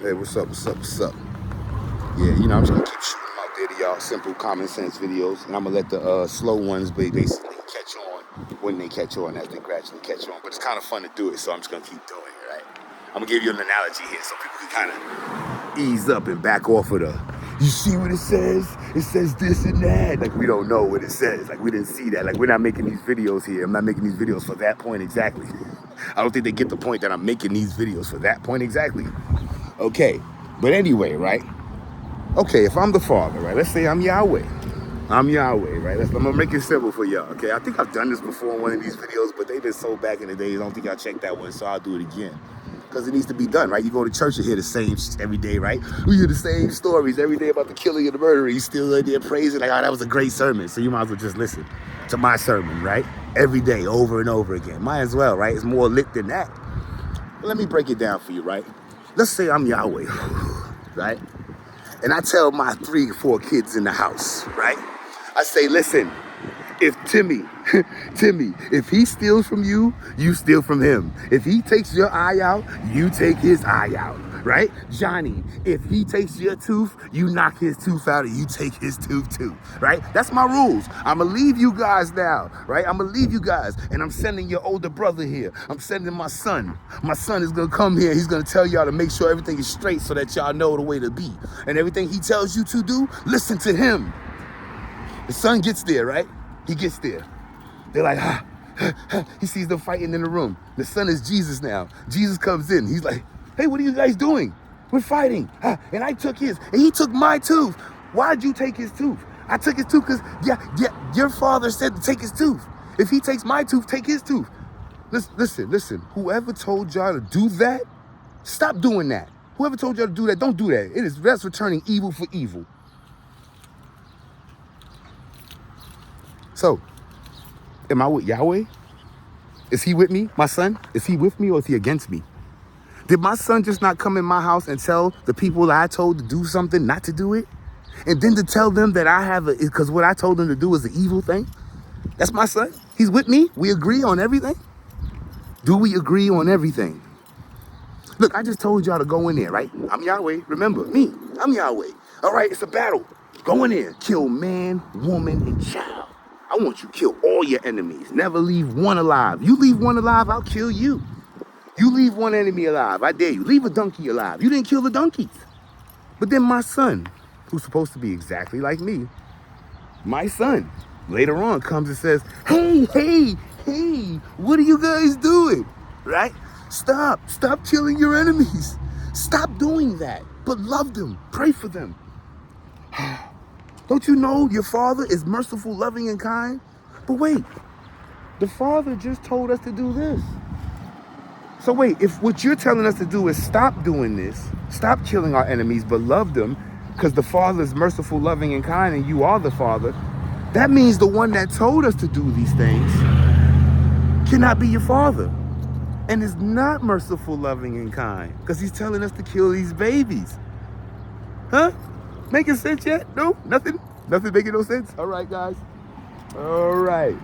Hey, what's up, what's up, what's up? Yeah, you know, I'm just gonna keep shooting them out there to y'all. Simple, common sense videos. And I'm gonna let the slow ones basically catch on when they catch on as they gradually catch on. But it's kind of fun to do it, so I'm just gonna keep doing it, right? I'm gonna give you an analogy here so people can kind of ease up and back off of the, you see what it says? It says this and that. Like, we don't know what it says. Like, we didn't see that. Like, we're not making these videos here. I'm not making these videos for that point exactly. I don't think they get the point that I'm making these videos for that point exactly. Okay, but anyway, right? Okay, if I'm the father, right? Let's say I'm Yahweh. I'm Yahweh, right? I'm gonna make it simple for y'all, okay? I think I've done this before in one of these videos, but they've been so back in the days, I don't think y'all checked that one, so I'll do it again. Because it needs to be done, right? You go to church and hear the same every day, right? We hear the same stories every day about the killing and the murder. You still in there praising, like, oh, that was a great sermon. So you might as well just listen to my sermon, right? Every day, over and over again. Might as well, right? It's more lit than that. But let me break it down for you, right? Let's say I'm Yahweh, right? And I tell my 3 or 4 kids in the house, right? I say, listen, if Timmy, if he steals from you, you steal from him. If he takes your eye out, you take his eye out, right? Johnny, if he takes your tooth, you knock his tooth out and you take his tooth too, right? That's my rules. I'm gonna leave you guys now, right? I'm gonna leave you guys and I'm sending your older brother here. I'm sending my son. My son is gonna come here. He's gonna tell y'all to make sure everything is straight so that y'all know the way to be. And everything he tells you to do, listen to him. The son gets there, right? He gets there. They're like, he sees them fighting in the room. The son is Jesus now. Jesus comes in. He's like, hey, what are you guys doing? We're fighting. And I took his, and he took my tooth. Why'd you take his tooth? I took his tooth because, your father said to take his tooth. If he takes my tooth, take his tooth. Listen. Whoever told y'all to do that, stop doing that. Whoever told y'all to do that, don't do that. That's returning evil for evil. So, am I with Yahweh? Is he with me, my son? Is he with me or is he against me? Did my son just not come in my house and tell the people that I told to do something not to do it? And then to tell them that I have because what I told them to do is the evil thing? That's my son? He's with me? We agree on everything? Do we agree on everything? Look, I just told y'all to go in there, right? I'm Yahweh. Remember, me. I'm Yahweh. All right, it's a battle. Go in there. Kill man, woman, and child. I want you to kill all your enemies. Never leave one alive. You leave one alive, I'll kill you. You leave one enemy alive, I dare you. Leave a donkey alive. You didn't kill the donkeys. But then my son, who's supposed to be exactly like me, my son, later on comes and says, hey, what are you guys doing? Right? Stop killing your enemies. Stop doing that, but love them, pray for them. Don't you know your father is merciful, loving, and kind? But wait, the father just told us to do this. So wait, if what you're telling us to do is stop doing this, stop killing our enemies, but love them, because the father is merciful, loving, and kind, and you are the father, that means the one that told us to do these things cannot be your father. And is not merciful, loving, and kind, because he's telling us to kill these babies. Huh? Making sense yet? No? Nothing making no sense? All right, guys. All right.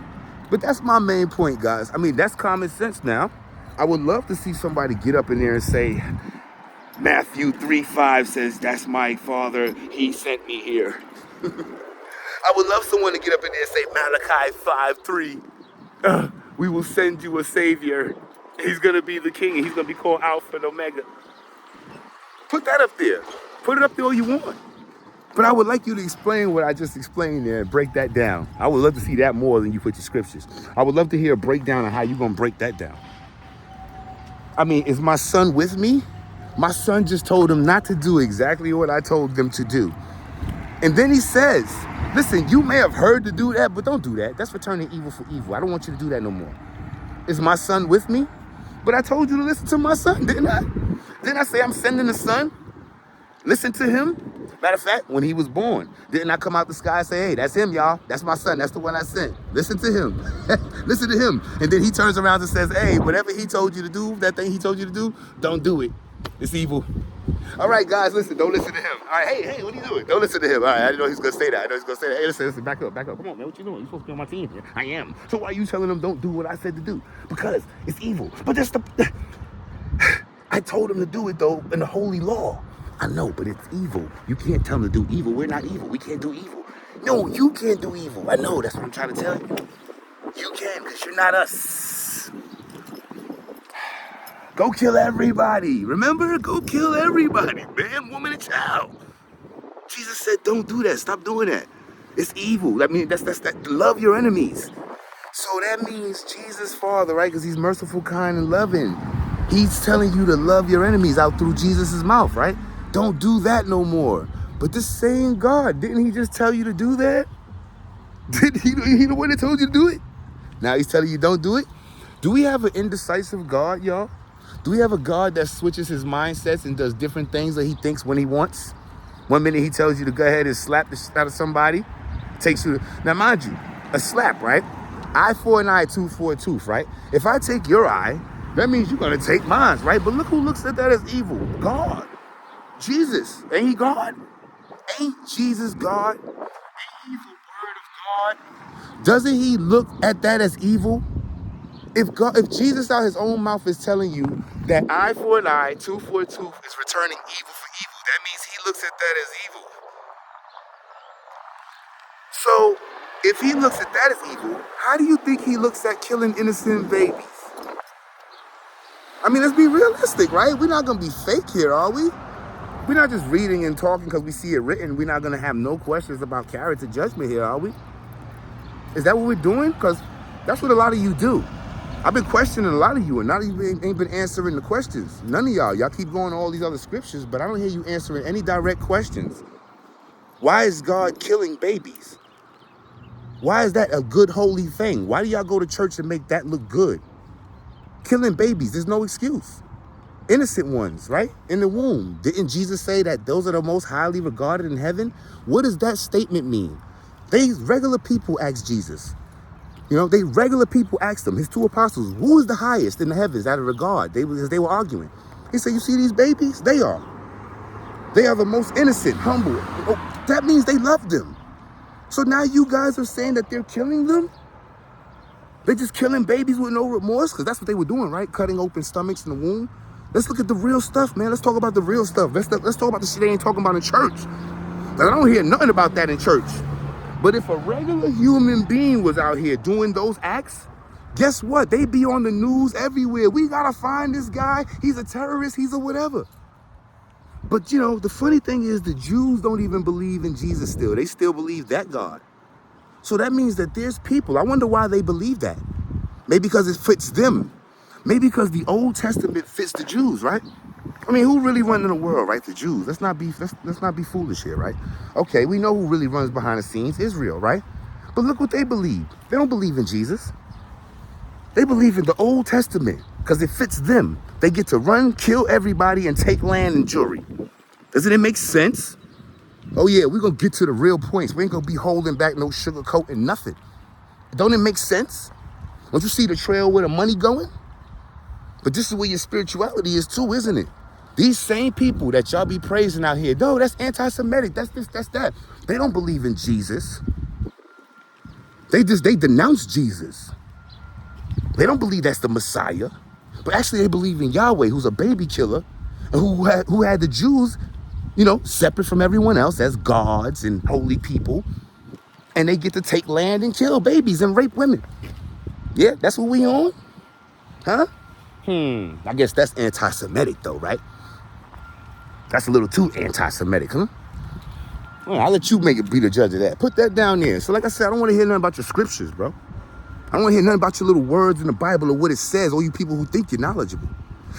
But that's my main point, guys. I mean, that's common sense now. I would love to see somebody get up in there and say, Matthew 3:5 says, that's my father. He sent me here. I would love someone to get up in there and say, Malachi 5:3. We will send you a savior. He's going to be the king. He's going to be called Alpha and Omega. Put that up there. Put it up there all you want. But I would like you to explain what I just explained there and break that down. I would love to see that more than you put your scriptures. I would love to hear a breakdown of how you're going to break that down. I mean, is my son with me? My son just told him not to do exactly what I told them to do. And then he says, listen, you may have heard to do that, but don't do that. That's returning evil for evil. I don't want you to do that no more. Is my son with me? But I told you to listen to my son, didn't I? Didn't I say I'm sending a son? Listen to him. Matter of fact, when he was born, didn't I come out the sky and say, hey, that's him, y'all. That's my son. That's the one I sent. Listen to him. Listen to him. And then he turns around and says, hey, whatever he told you to do, that thing he told you to do, don't do it. It's evil. All right, guys, listen. Don't listen to him. All right, hey, what are you doing? Don't listen to him. All right, I didn't know he was going to say that. Hey, listen, back up. Come on, man, what you doing? You're supposed to be on my team here. I am. So why are you telling him don't do what I said to do? Because it's evil. But that's I told him to do it, though, in the holy law. I know, but it's evil. You can't tell them to do evil. We're not evil. We can't do evil. No, you can't do evil. I know, that's what I'm trying to tell you. You can, because you're not us. Go kill everybody. Remember? Go kill everybody, man, woman, and child. Jesus said, don't do that. Stop doing that. It's evil. I mean, that's that. Love your enemies. So that means Jesus' Father, right? Because he's merciful, kind, and loving. He's telling you to love your enemies out through Jesus' mouth, right? Don't do that no more. But this same God, didn't he just tell you to do that? Did he the one that told you to do it? Now he's telling you don't do it? Do we have an indecisive God, y'all? Do we have a God that switches his mindsets and does different things that he thinks when he wants? One minute he tells you to go ahead and slap the shit out of somebody. Takes you to, now mind you, a slap, right? Eye for an eye, tooth for a tooth, right? If I take your eye, that means you're gonna take mine, right? But look who looks at that as evil. God. Jesus. Ain't he God? Ain't Jesus God? Ain't he the word of God? Doesn't he look at that as evil? If Jesus out his own mouth is telling you that eye for an eye, tooth for a tooth is returning evil for evil, that means he looks at that as evil. So if he looks at that as evil, how do you think he looks at killing innocent babies? I mean, let's be realistic, right? We're not gonna be fake here, are we? We're not just reading and talking because we see it written. We're not gonna have no questions about character judgment here, are we? Is that what we're doing? Because that's what a lot of you do. I've been questioning a lot of you, and not even ain't been answering the questions. None of y'all keep going to all these other scriptures, but I don't hear you answering any direct questions. Why is God killing babies? Why is that a good, holy thing? Why do y'all go to church and make that look good? Killing babies, there's no excuse. Innocent ones, right? In the womb. Didn't Jesus say that those are the most highly regarded in heaven? What does that statement mean? Regular people asked Jesus. You know, regular people asked him, his two apostles, who is the highest in the heavens out of regard? They were arguing. He said, you see these babies? They are. They are the most innocent, humble. Oh, that means they love them. So now you guys are saying that they're killing them? They're just killing babies with no remorse? Because that's what they were doing, right? Cutting open stomachs in the womb. Let's look at the real stuff, man. Let's talk about the real stuff. Let's talk about the shit they ain't talking about in church. Like, I don't hear nothing about that in church. But if a regular human being was out here doing those acts, guess what? They'd be on the news everywhere. We gotta find this guy. He's a terrorist. He's a whatever. But you know, the funny thing is the Jews don't even believe in Jesus still. They still believe that God. So that means that there's people. I wonder why they believe that. Maybe because it fits them. Maybe because the Old Testament fits the Jews, right? I mean, who really runs the world, right? The Jews. Let's not be foolish here, right? Okay, we know who really runs behind the scenes, Israel, right? But look what they believe. They don't believe in Jesus. They believe in the Old Testament because it fits them. They get to run, kill everybody, and take land and jewelry. Doesn't it make sense? Oh yeah, we're gonna get to the real points. We ain't gonna be holding back no sugarcoat and nothing. Don't it make sense? Don't you see the trail where the money going? But this is where your spirituality is too, isn't it? These same people that y'all be praising out here, no, that's anti-Semitic, that's this, that's that. They don't believe in Jesus. They denounce Jesus. They don't believe that's the Messiah. But actually they believe in Yahweh, who's a baby killer, and who had the Jews, you know, separate from everyone else as gods and holy people. And they get to take land and kill babies and rape women. Yeah, that's what we on? Huh? I guess that's anti-Semitic though, right? That's a little too anti-Semitic, huh? Well, I'll let you be the judge of that. Put that down there. So like I said, I don't want to hear nothing about your scriptures, bro. I don't want to hear nothing about your little words in the Bible or what it says, all you people who think you're knowledgeable.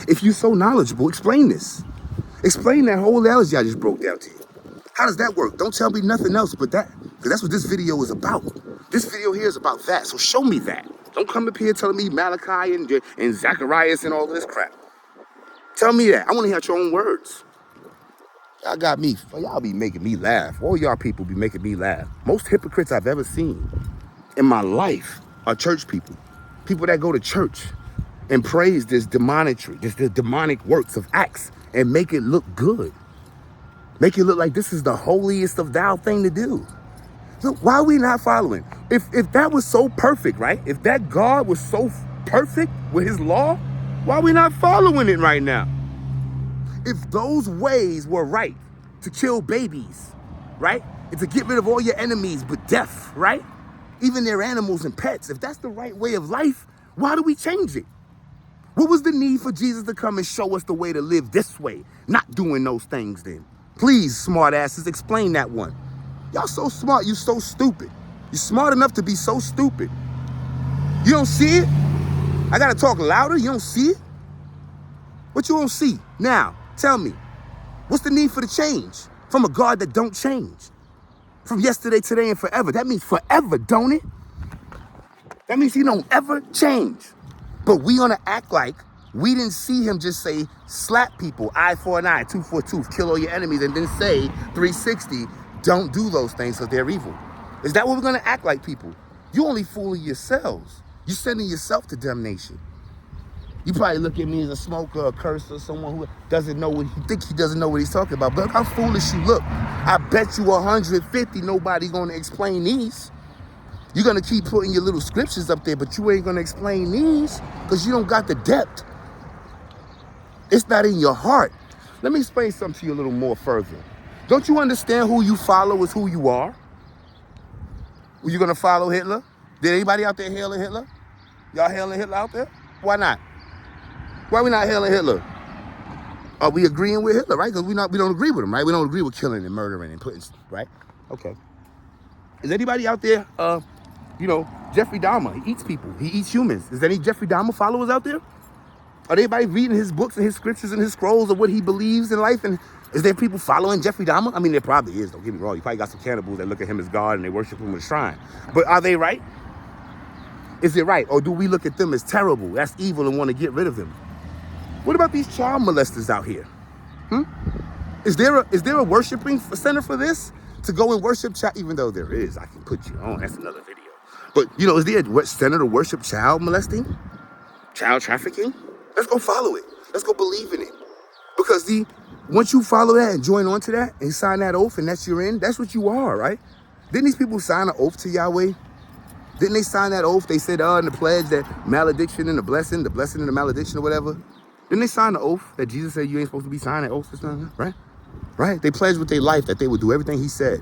If you're so knowledgeable, explain this. Explain that whole analogy I just broke down to you. How does that work? Don't tell me nothing else but that. Because that's what this video is about. This video here is about that. So show me that. Don't come up here telling me Malachi and Zacharias and all of this crap. Tell me that. I want to hear your own words. Y'all be making me laugh. All y'all people be making me laugh. Most hypocrites I've ever seen in my life are church people. People that go to church and praise this demonetry, the demonic works of acts and make it look good. Make it look like this is the holiest of thou thing to do. So why are we not following? If that was so perfect, right? If that God was so perfect with his law, why are we not following it right now? If those ways were right, to kill babies, right? And to get rid of all your enemies but death, right? Even their animals and pets. If that's the right way of life, why do we change it? What was the need for Jesus to come and show us the way to live this way, not doing those things then? Please, smart asses, explain that one. Y'all so smart, you so stupid. You're smart enough to be so stupid. You don't see it? I gotta talk louder, you don't see it? What you don't see? Now, tell me, what's the need for the change from a God that don't change? From yesterday, today, and forever. That means forever, don't it? That means he don't ever change. But we gonna act like we didn't see him just say, slap people, eye for an eye, tooth for a tooth, kill all your enemies, and then say, 360, don't do those things because they're evil. Is that what we're gonna act like, people? You only fooling yourselves. You're sending yourself to damnation. You probably look at me as a smoker, a cursor, someone who doesn't know what he thinks he doesn't know what he's talking about. But look how foolish you look. I bet you 150 nobody gonna explain these. You're gonna keep putting your little scriptures up there, but you ain't gonna explain these because you don't got the depth. It's not in your heart. Let me explain something to you a little more further. Don't you understand who you follow is who you are? Were you gonna follow Hitler? Did anybody out there hailing Hitler? Y'all hailing Hitler out there? Why not? Why we not hailing Hitler? Are we agreeing with Hitler, right? Because we don't agree with him, right? We don't agree with killing and murdering and putting, right? Okay. Is anybody out there, Jeffrey Dahmer, he eats people, he eats humans. Is there any Jeffrey Dahmer followers out there? Are anybody reading his books and his scriptures and his scrolls of what he believes in life? And is there people following Jeffrey Dahmer? I mean, there probably is, don't get me wrong. You probably got some cannibals that look at him as God and they worship him with a shrine. But are they right? Is it right? Or do we look at them as terrible, that's evil, and want to get rid of them? What about these child molesters out here? Is there a worshiping center for this? To go and worship child, even though there is, I can put you on, that's another video. But, is there a center to worship child molesting? Child trafficking? Let's go follow it. Let's go believe in it. Because once you follow that and join on to that and sign that oath and that's your end, that's what you are, right? Didn't these people sign an oath to Yahweh? Didn't they sign that oath? They said, in the pledge that malediction and the blessing and the malediction or whatever. Didn't they sign the oath that Jesus said you ain't supposed to be signing oaths or something, right? Right? They pledged with their life that they would do everything he said.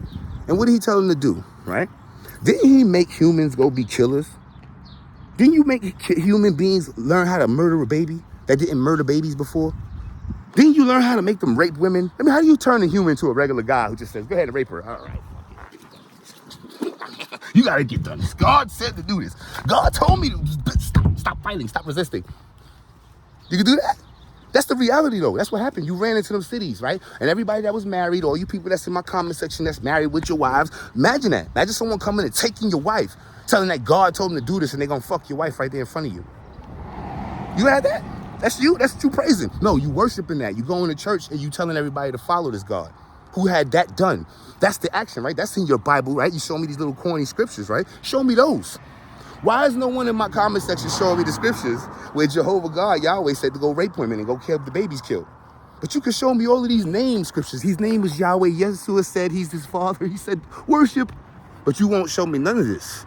And what did he tell them to do, right? Didn't he make humans go be killers? Didn't you make human beings learn how to murder a baby that didn't murder babies before? Didn't you learn how to make them rape women? I mean, how do you turn a human into a regular guy who just says, go ahead and rape her? All right. You got to get done. God said to do this. God told me to stop fighting, stop resisting. You can do that? That's the reality, though. That's what happened. You ran into them cities, right? And everybody that was married, all you people that's in my comment section that's married with your wives, imagine that. Imagine someone coming and taking your wife, telling that God told them to do this, and they're going to fuck your wife right there in front of you. You had that? That's you? That's what you praising. No, you worshiping that. You going to church and you telling everybody to follow this God. Who had that done? That's the action, right? That's in your Bible, right? You show me these little corny scriptures, right? Show me those. Why is no one in my comment section showing me the scriptures where Jehovah God, Yahweh, said to go rape women and go kill the babies killed? But you can show me all of these name scriptures. His name is Yahweh. Yeshua said he's his father. He said worship. But you won't show me none of this.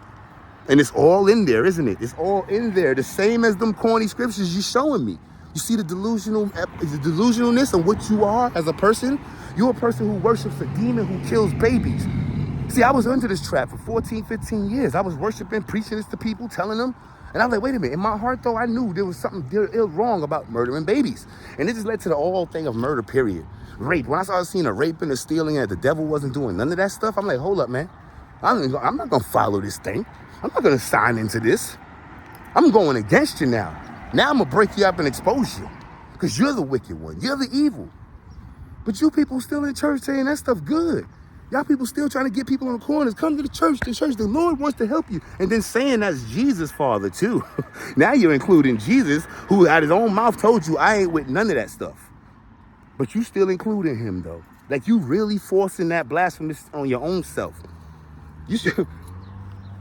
And it's all in there, isn't it? It's all in there. The same as them corny scriptures you're showing me. You see the delusionalness of what you are as a person? You're a person who worships a demon who kills babies. See, I was under this trap for 14, 15 years. I was worshiping, preaching this to people, telling them. And I was like, wait a minute. In my heart, though, I knew there was something wrong about murdering babies. And it just led to the whole thing of murder, period. Rape. When I started seeing a rape and a stealing and the devil wasn't doing none of that stuff, I'm like, hold up, man. I'm not going to follow this thing. I'm not going to sign into this. I'm going against you now. Now I'm going to break you up and expose you. Because you're the wicked one. You're the evil. But you people still in church saying that stuff good. Y'all people still trying to get people on the corners. Come to the church. The church, the Lord wants to help you. And then saying that's Jesus' father too. Now you're including Jesus, who out his own mouth told you, I ain't with none of that stuff. But you still including him though. Like you really forcing that blasphemous on your own self. You should.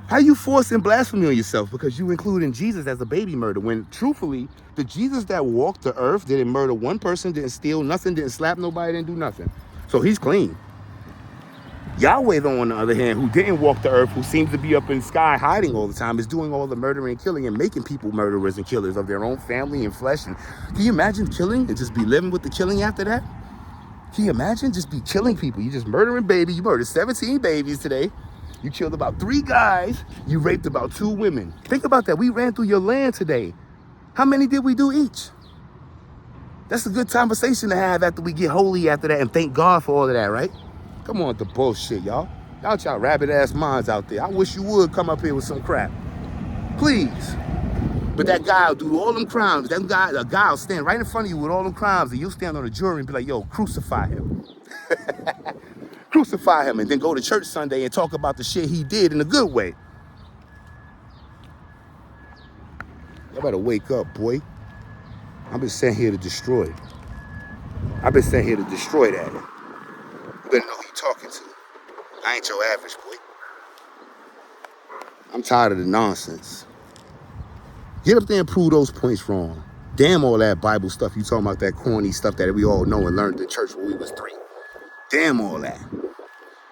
How you forcing blasphemy on yourself? Because you including Jesus as a baby murder. When truthfully, the Jesus that walked the earth didn't murder one person, didn't steal nothing, didn't slap nobody, didn't do nothing. So he's clean. Yahweh, though, on the other hand, who didn't walk the earth, who seems to be up in the sky hiding all the time, is doing all the murdering and killing and making people murderers and killers of their own family and flesh. And can you imagine killing and just be living with the killing after that? Can you imagine just be killing people? You just murdering babies. You murdered 17 babies today. You killed about 3 guys. You raped about 2 women. Think about that. We ran through your land today. How many did we do each? That's a good conversation to have after we get holy after that and thank God for all of that, right? Come on with the bullshit, y'all. Y'all rabbit ass minds out there. I wish you would come up here with some crap. Please. But that guy will do all them crimes. A guy will stand right in front of you with all them crimes, and you'll stand on the jury and be like, yo, crucify him. Crucify him, and then go to church Sunday and talk about the shit he did in a good way. Y'all better wake up, boy. I've been sent here to destroy. I've been sent here to destroy that. You better know who you talking to. I ain't your average boy. I'm tired of the nonsense. Get up there and prove those points wrong. Damn all that Bible stuff you talking about, that corny stuff that we all know and learned in church when we was 3. Damn all that.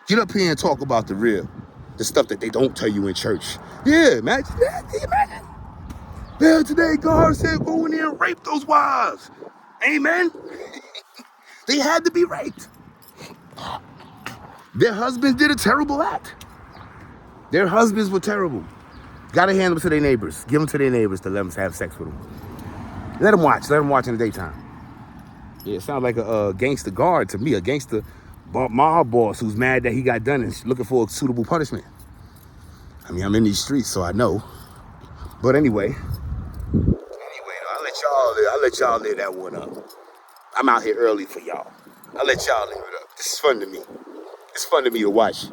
Get up here and talk about the real. The stuff that they don't tell you in church. Yeah, imagine that. Can you imagine? Yeah, today God said go in there and rape those wives. Amen? They had to be raped. Their husbands did a terrible act. Their husbands were terrible. Gotta hand them to their neighbors. Give them to their neighbors to let them have sex with them. Let them watch. Let them watch in the daytime. Yeah, it sounds like a gangster guard to me. A gangster mob boss who's mad that he got done and looking for a suitable punishment. I mean, I'm in these streets, so I know. But anyway, I'll let y'all live that one up. I'm out here early for y'all. I'll let y'all live it up. This is fun to me. It's fun to me to watch.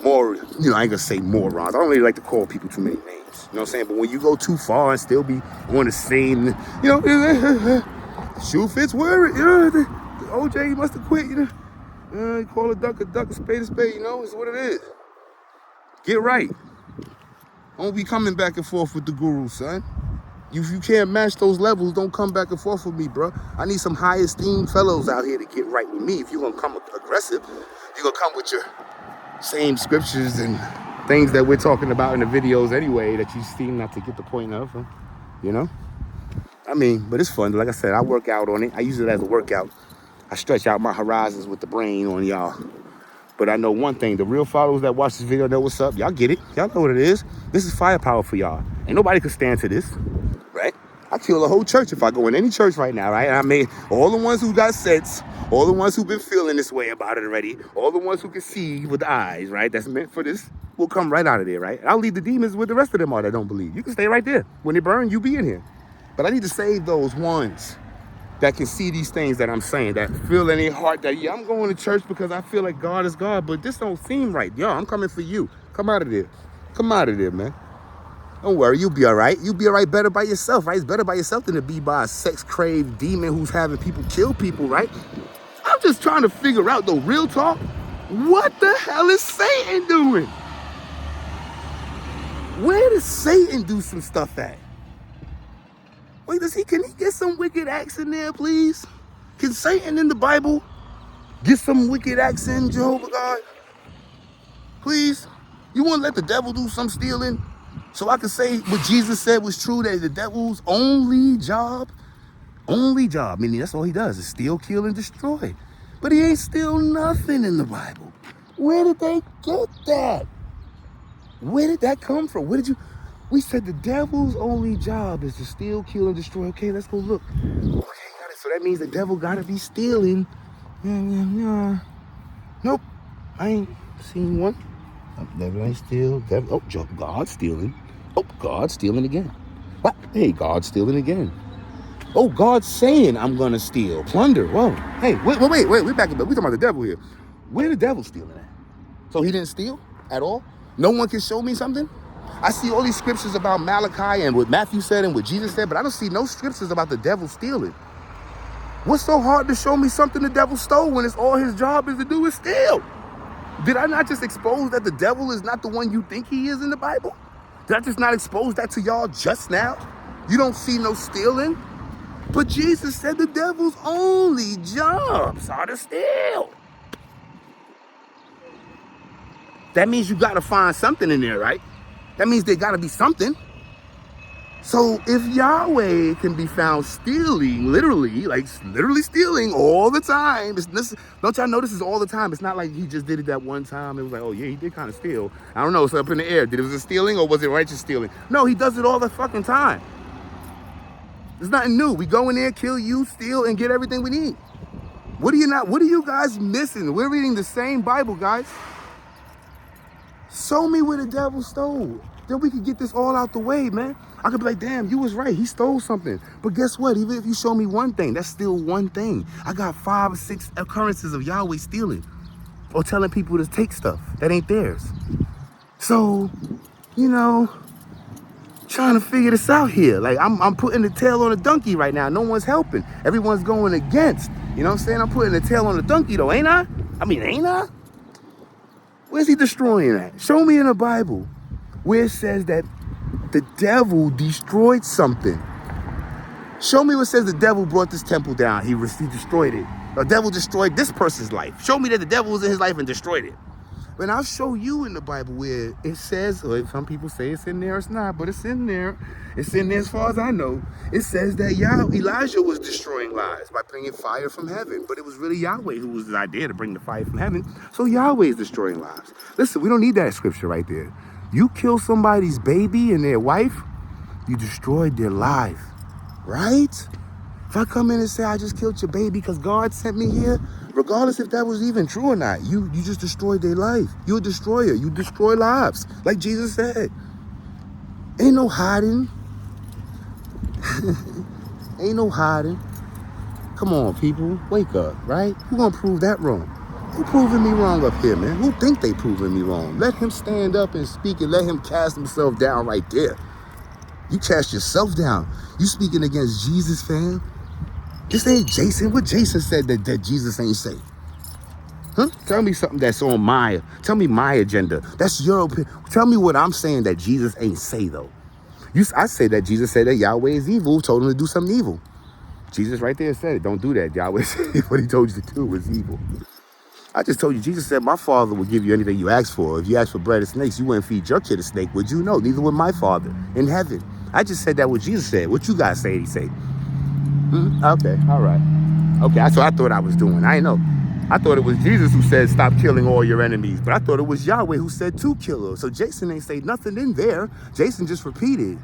More, I ain't gonna say morons. I don't really like to call people too many names. You know what I'm saying? But when you go too far and still be on the same, shoe fits, wear it. The OJ must have quit, call a duck, a spade, it's what it is. Get right. Don't be coming back and forth with the guru, son. If you can't match those levels, don't come back and forth with me, bro. I need some high esteemed fellows out here to get right with me. If you're gonna come aggressive, you're gonna come with your same scriptures and things that we're talking about in the videos anyway that you seem not to get the point of, I mean, but it's fun. Like I said, I work out on it. I use it as a workout. I stretch out my horizons with the brain on y'all. But I know one thing, the real followers that watch this video know what's up. Y'all get it. Y'all know what it is. This is firepower for y'all. Ain't nobody can stand to this, right? I kill a whole church if I go in any church right now, right? I mean, all the ones who got sense, all the ones who've been feeling this way about it already, all the ones who can see with the eyes, right? That's meant for this, will come right out of there, right? And I'll leave the demons with the rest of them all that don't believe. You can stay right there. When they burn, you be in here. But I need to save those ones that can see these things that I'm saying, that feel in their heart that, yeah, I'm going to church because I feel like God is God, but this don't seem right. Yo, I'm coming for you. Come out of there. Come out of there, man. Don't worry, you'll be all right. You'll be all right better by yourself, right? It's better by yourself than to be by a sex-craved demon who's having people kill people, right? I'm just trying to figure out, though, real talk, what the hell is Satan doing? Where does Satan do some stuff at? Wait, can he get some wicked acts in there, please? Can Satan in the Bible get some wicked acts in, Jehovah God? Please? You want to let the devil do some stealing? So I can say what Jesus said was true, that the devil's only job, meaning that's all he does is steal, kill, and destroy. But he ain't steal nothing in the Bible. Where did they get that? Where did that come from? We said the devil's only job is to steal, kill, and destroy. Okay, let's go look. Okay, got it. So that means the devil gotta be stealing. Nope, I ain't seen one. Devil ain't steal. God's stealing. Oh, God's stealing again. What? Hey, God's stealing again. Oh, God's saying I'm gonna steal, plunder. Whoa. Hey, wait. We're back. We talking about the devil here. Where the devil stealing at? So he didn't steal at all? No one can show me something? I see all these scriptures about Malachi and what Matthew said and what Jesus said, but I don't see no scriptures about the devil stealing. What's so hard to show me something the devil stole when it's all his job is to do is steal? Did I not just expose that the devil is not the one you think he is in the Bible? Did I just not expose that to y'all just now? You don't see no stealing? But Jesus said the devil's only jobs are to steal. That means you got to find something in there, right? That means there got to be something. So if Yahweh can be found stealing, literally stealing all the time, don't y'all notice this all the time? It's not like he just did it that one time. It was like, oh yeah, he did kind of steal. I don't know, it's up in the air. Did it was a stealing or was it righteous stealing? No, he does it all the fucking time. It's nothing new. We go in there, kill you, steal, and get everything we need. What are you guys missing? We're reading the same Bible, guys. Show me where the devil stole. Then we could get this all out the way, man. I could be like, damn, you was right. He stole something. But guess what? Even if you show me one thing, that's still one thing. I got 5 or 6 occurrences of Yahweh stealing or telling people to take stuff that ain't theirs. So, trying to figure this out here. Like, I'm putting the tail on a donkey right now. No one's helping. Everyone's going against. You know what I'm saying? I'm putting the tail on the donkey, though, ain't I? Ain't I? Where's he destroying at? Show me in the Bible where it says that the devil destroyed something. Show me where it says the devil brought this temple down. He destroyed it. The devil destroyed this person's life. Show me that the devil was in his life and destroyed it. And I'll show you in the Bible where it says, or some people say it's in there, it's not, but it's in there. It's in there as far as I know. It says that Elijah was destroying lives by bringing fire from heaven. But it was really Yahweh who was the idea to bring the fire from heaven. So Yahweh is destroying lives. Listen, we don't need that scripture right there. You kill somebody's baby and their wife, you destroyed their life, right? If I come in and say I just killed your baby because God sent me here, regardless if that was even true or not, you just destroyed their life. You're a destroyer. You destroy lives, like Jesus said. Ain't no hiding. Ain't no hiding. Come on, people, wake up, right? Who gonna prove that wrong? Who proving me wrong up here, man? Who think they proving me wrong? Let him stand up and speak and let him cast himself down right there. You cast yourself down. You speaking against Jesus, fam. This ain't Jason. What Jason said that Jesus ain't say? Huh? Tell me something that's on tell me my agenda. That's your opinion. Tell me what I'm saying that Jesus ain't say, though. I say that Jesus said that Yahweh is evil, told him to do something evil. Jesus right there said it. Don't do that. Yahweh said what he told you to do was evil. I just told you, Jesus said, my Father will give you anything you ask for. If you ask for bread and snakes, you wouldn't feed your kid a snake, would you? No, neither would my Father in heaven. I just said that what Jesus said. What you guys say, he say. Okay, all right. Okay, that's what I thought I was doing. I ain't know. I thought it was Jesus who said, stop killing all your enemies. But I thought it was Yahweh who said to kill her. So Jason ain't say nothing in there. Jason just repeated.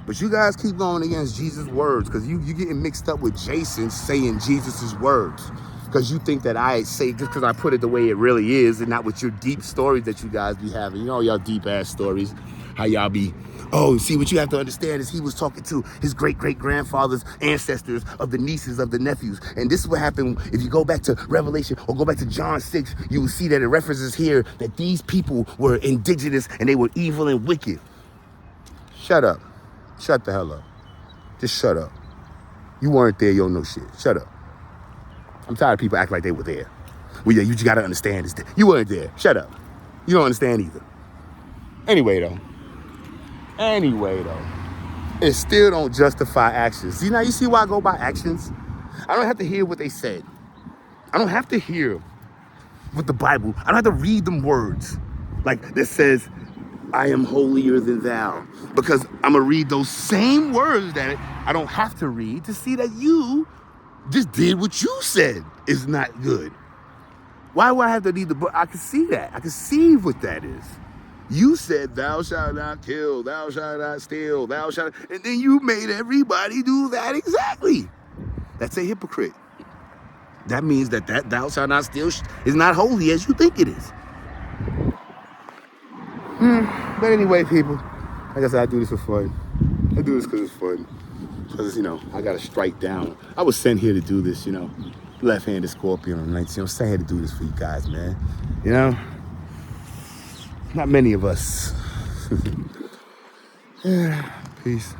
But you guys keep going against Jesus' words because you getting mixed up with Jason saying Jesus' words. Because you think that I say just because I put it the way it really is and not with your deep stories that you guys be having. You know, y'all deep ass stories. How y'all be, oh, see, what you have to understand is he was talking to his great-great-grandfather's ancestors of the nieces of the nephews. And this is what happened if you go back to Revelation or go back to John 6, you will see that it references here that these people were indigenous and they were evil and wicked. Shut up. Shut the hell up. Just shut up. You weren't there, you don't know shit. Shut up. I'm tired of people acting like they were there. Well, yeah, you just gotta understand this. You weren't there. Shut up. You don't understand either. Anyway, though, it still don't justify actions. See, now you see why I go by actions? I don't have to hear what they said. I don't have to hear what the Bible, I don't have to read them words like that says, I am holier than thou. Because I'm gonna read those same words that I don't have to read to see that you just did what you said is not good. Why would I have to read the book? I can see that. I can see what that is. You said, thou shalt not kill, thou shalt not steal, thou shalt, and then you made everybody do that exactly. That's a hypocrite. That means that thou shalt not steal is not holy as you think it is. But anyway, people, like I said, I do this for fun. I do this because it's fun. Because, I got to strike down. I was sent here to do this, left-handed scorpion on the nights. I'm sent here to do this for you guys, man. Not many of us. Peace.